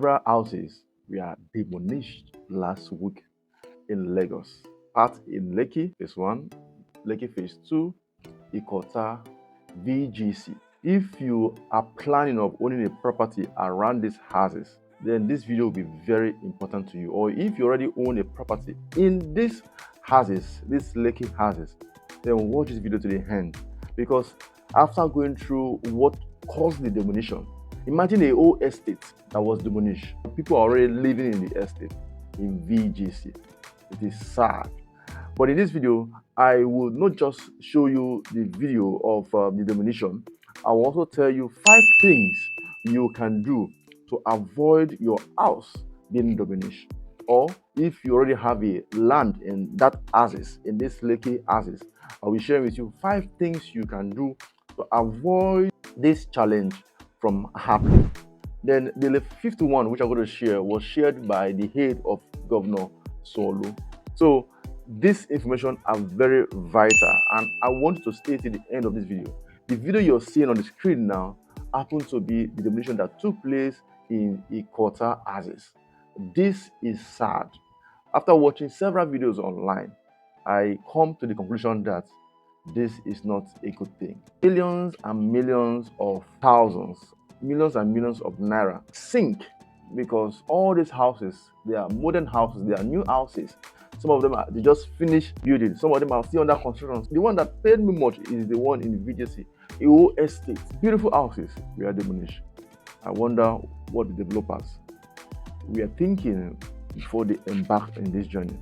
several houses were demolished last week in Lagos. Part in Lekki Phase 1, Lekki Phase 2, IKOTA, VGC. If you are planning of owning a property around these houses, then this video will be very important to you. Or if you already own a property in these houses, these Lekki houses, then watch this video to the end. Because after going through what caused the demolition, imagine a whole estate that was demolished. People are already living in the estate in VGC. It is sad. But in this video, I will not just show you the video of the demolition. I will also tell you 5 things you can do to avoid your house being demolished. Or if you already have a land in that houses, in this Lekki houses, I will share with you 5 things you can do to avoid this challenge from happening. Then the 5th one, which I'm going to share, was shared by the head of Governor Solo. So this information are very vital, and I want you to stay till the end of this video. The video you're seeing on the screen now happens to be the demolition that took place in IKOTA houses. This is sad. After watching several videos online, I come to the conclusion that this is not a good thing. Millions and millions of thousands, millions and millions of naira sink because all these houses, they are modern houses, they are new houses. Some of them they just finished building. Some of them are still under construction. The one that paid me much is the one in VGC. A whole estate, beautiful houses were demolished. I wonder what the developers were thinking before they embarked in this journey.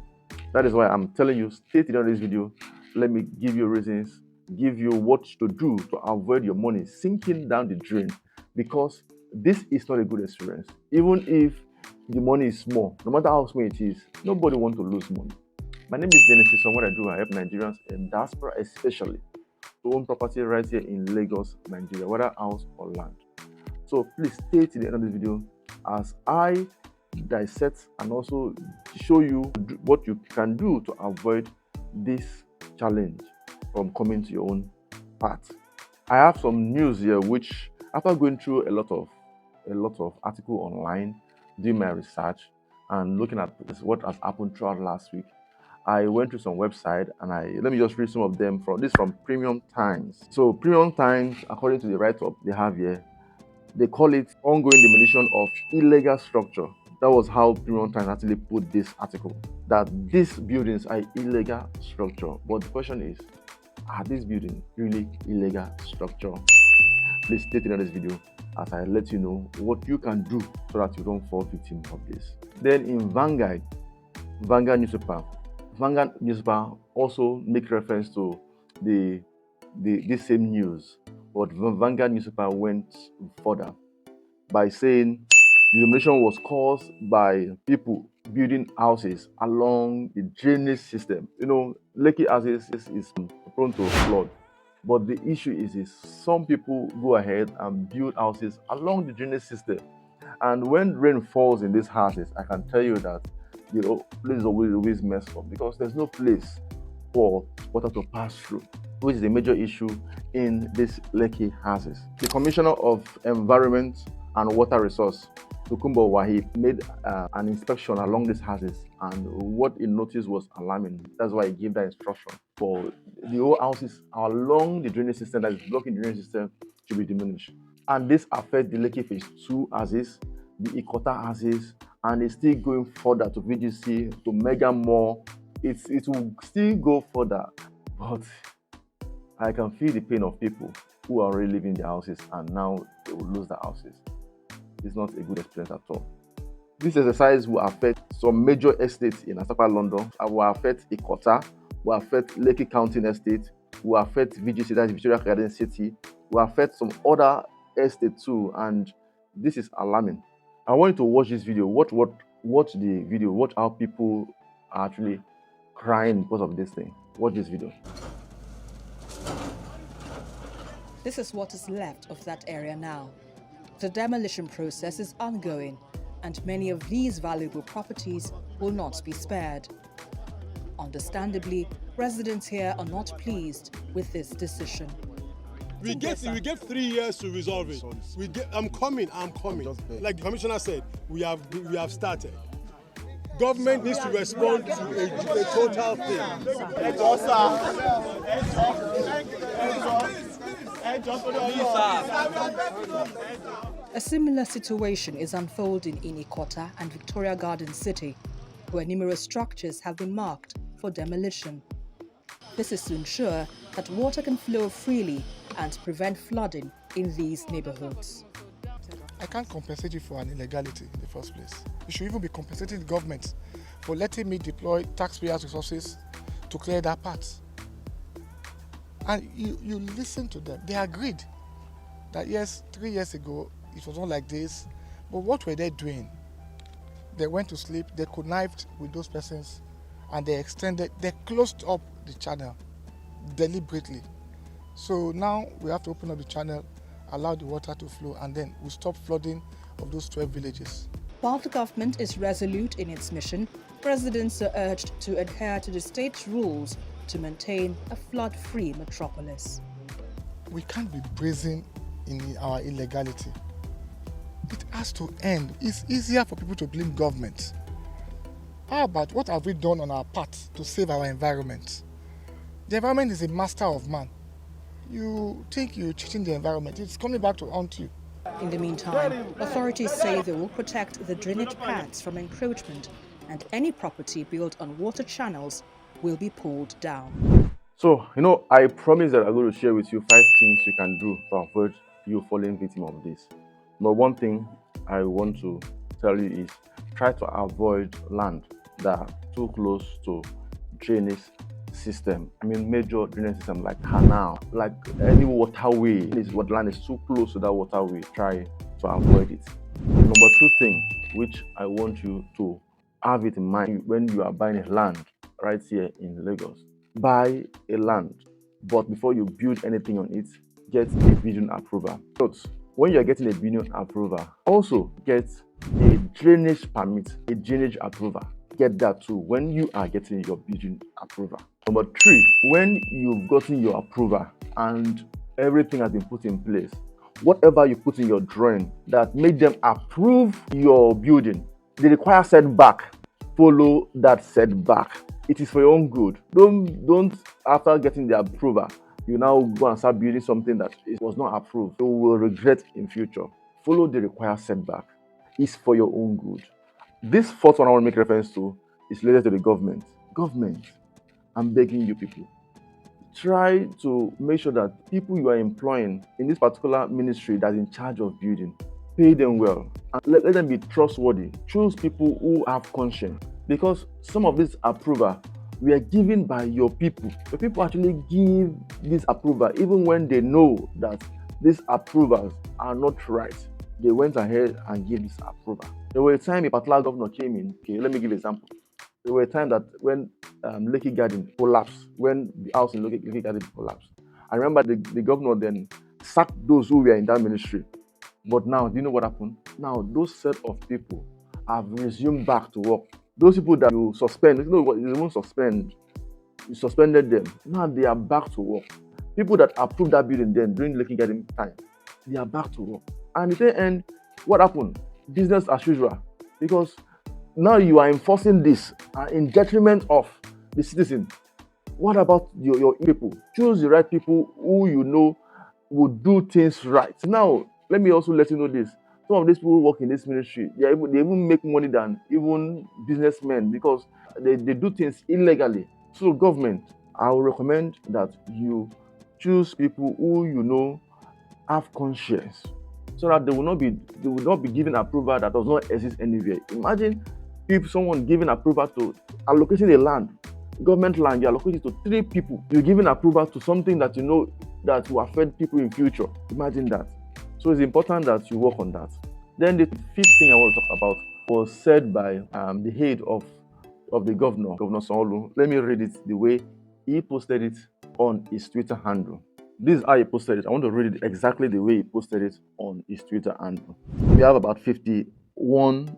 That is why I'm telling you, stay till the end of this video. Let me give you reasons, give you what to do to avoid your money sinking down the drain, because this is not a good experience. Even if the money is small, no matter how small it is, nobody wants to lose money. My name is Genesis, and what I do, I help Nigerians in diaspora especially to own property right here in Lagos, Nigeria, whether house or land. So please stay till the end of this video as I dissect and also show you what you can do to avoid this challenge from coming to your own path. I have some news here which, after going through a lot of article online, doing my research and looking at what has happened throughout last week, I went to some website and let me just read some of them from Premium Times. So Premium Times, according to the write-up they have here, they call it ongoing demolition of illegal structure. That was how Premium Times actually put this article, that these buildings are illegal structure. But the question is, are these buildings really illegal structure? Please stay till the end of this video as I let you know what you can do so that you don't fall victim of this. Then in Vanguard newspaper also make reference to this same news, but Vanguard newspaper went further by saying the demolition was caused by people building houses along the drainage system. You know, Lekki houses is prone to flood, but the issue is some people go ahead and build houses along the drainage system, and when rain falls in these houses, I can tell you that the place is always messed up because there's no place for water to pass through, which is a major issue in these Lekki houses. The Commissioner of Environment and Water Resource, Tukumbo Wahib, made an inspection along these houses, and what he noticed was alarming. That's why he gave that instruction for the whole houses along the drainage system that is blocking the drainage system to be demolished. And this affects the Lekki Phase 2 houses, the IKOTA houses, and it's still going further to VGC, to Mega Mall. It will still go further, but I can feel the pain of people who are already living in their houses and now they will lose their houses. It's not a good experience at all. This exercise will affect some major estates in Asapa, London. It will affect IKOTA, will affect Lekki County Estate, will affect VGC, that's Victoria Garden City, will affect some other estates too, and this is alarming. I want you to watch this video. Watch the video. Watch how people are actually crying because of this thing. Watch this video. This is what is left of that area now. The demolition process is ongoing, and many of these valuable properties will not be spared. Understandably, residents here are not pleased with this decision. We get 3 years to resolve it. I'm coming. Like the commissioner said, we have started. Government needs to respond to a total thing. A similar situation is unfolding in IKOTA and Victoria Garden City, where numerous structures have been marked for demolition. This is to ensure that water can flow freely and prevent flooding in these neighborhoods. I can't compensate you for an illegality in the first place. You should even be compensating the government for letting me deploy taxpayers' resources to clear that part. And you listen to them. They agreed that yes, 3 years ago, it was not like this. But what were they doing? They went to sleep, they connived with those persons, and they closed up the channel deliberately. So now we have to open up the channel, allow the water to flow, and then we stop flooding of those 12 villages. While the government is resolute in its mission, residents are urged to adhere to the state's rules to maintain a flood-free metropolis. We can't be brazen in our illegality. It has to end. It's easier for people to blame government. How about what have we done on our part to save our environment? The environment is a master of man. You think you're cheating the environment, it's coming back to haunt you. In the meantime, authorities say they will protect the drainage paths from encroachment, and any property built on water channels will be pulled down. So, I promise that I'm going to share with you 5 things you can do to avoid you falling victim of this. But one thing I want to tell you is try to avoid land that are too close to drainage system. Major drainage system like canal, like any waterway. What land is too close to that waterway, try to avoid it. Number 2 thing, which I want you to have it in mind when you are buying a land right here in Lagos. Buy a land, but before you build anything on it, get a building approval. Note, when you are getting a building approval, also get a drainage permit, a drainage approval. Get that too when you are getting your building approval. Number 3, when you've gotten your approval and everything has been put in place, whatever you put in your drawing that made them approve your building, they require setback. Follow that setback. It is for your own good. Don't after getting the approval, you now go and start building something that was not approved. You will regret in future. Follow the required setback. It's for your own good. This 4th one I want to make reference to is related to the government. Government, I'm begging you people, try to make sure that people you are employing in this particular ministry that's in charge of building, pay them well and let them be trustworthy. Choose people who have conscience, because some of this approval were given by your people. The people actually give this approval even when they know that these approvals are not right. They went ahead and gave this approval. There were a time a particular governor came in. Okay, let me give an example. There were a time that when Lekki Garden collapsed, when the house in Lekki Garden collapsed, I remember the governor then sacked those who were in that ministry. But now, do you know what happened? Now, those set of people have resumed back to work. Those people that you suspend, you know what, you won't suspend. You suspended them. Now they are back to work. People that approved that building then during Lekki Garden time, they are back to work. And at the end, what happened? Business as usual. Because now you are enforcing this in detriment of the citizen. What about your people? Choose the right people who you know will do things right. Now, let me also let you know this. Some of these people who work in this ministry, they even make money than even businessmen because they do things illegally. So government, I will recommend that you choose people who you know have conscience, so that they will not be given approval that does not exist anywhere. Imagine if someone giving approval to allocating a land, government land, you allocate it to 3 people. You're giving approval to something that you know that will affect people in future. Imagine that. So it's important that you work on that. Then the 5th thing I want to talk about was said by the head of the governor, Governor Sanwo-Olu. Let me read it the way he posted it on his Twitter handle. This is how he posted it. I want to read it exactly the way he posted it on his Twitter handle. We have about 51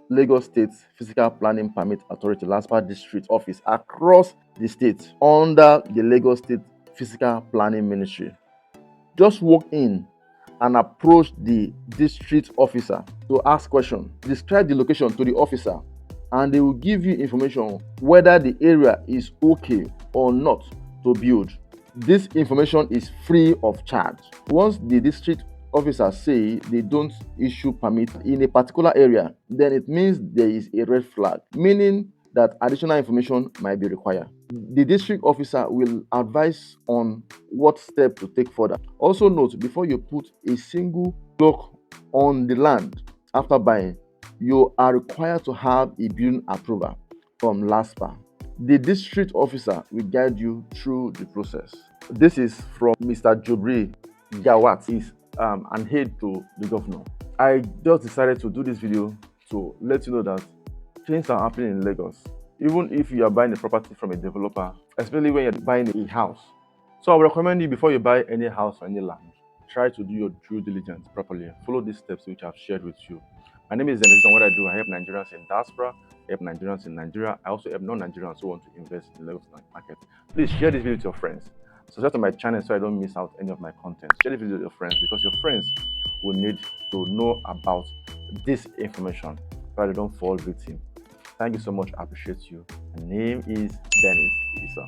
Lagos State Physical Planning Permit Authority, LASPA district office across the state under the Lagos State Physical Planning Ministry. Just walk in and approach the district officer to ask questions. Describe the location to the officer, and they will give you information whether the area is okay or not to build. This information is free of charge. Once the district officers say they don't issue permit in a particular area, then it means there is a red flag, meaning that additional information might be required. The district officer will advise on what step to take further. Also note, before you put a single block on the land after buying, you are required to have a building approval from LASPA. The district officer will guide you through the process. This is from Mr. Jobri Gawat. He's an aide to the governor. I just decided to do this video to let you know that things are happening in Lagos. Even if you are buying a property from a developer, especially when you're buying a house. So I would recommend you, before you buy any house or any land, try to do your due diligence properly. Follow these steps which I've shared with you. My name is Dennis, and what I do, I help Nigerians in diaspora, I help Nigerians in Nigeria. I also help non-Nigerians who want to invest in the Lagos market. Please share this video with your friends. Subscribe to my channel so I don't miss out any of my content. Share this video with your friends, because your friends will need to know about this information so they don't fall victim. Thank you so much. I appreciate you. My name is Dennis Isa.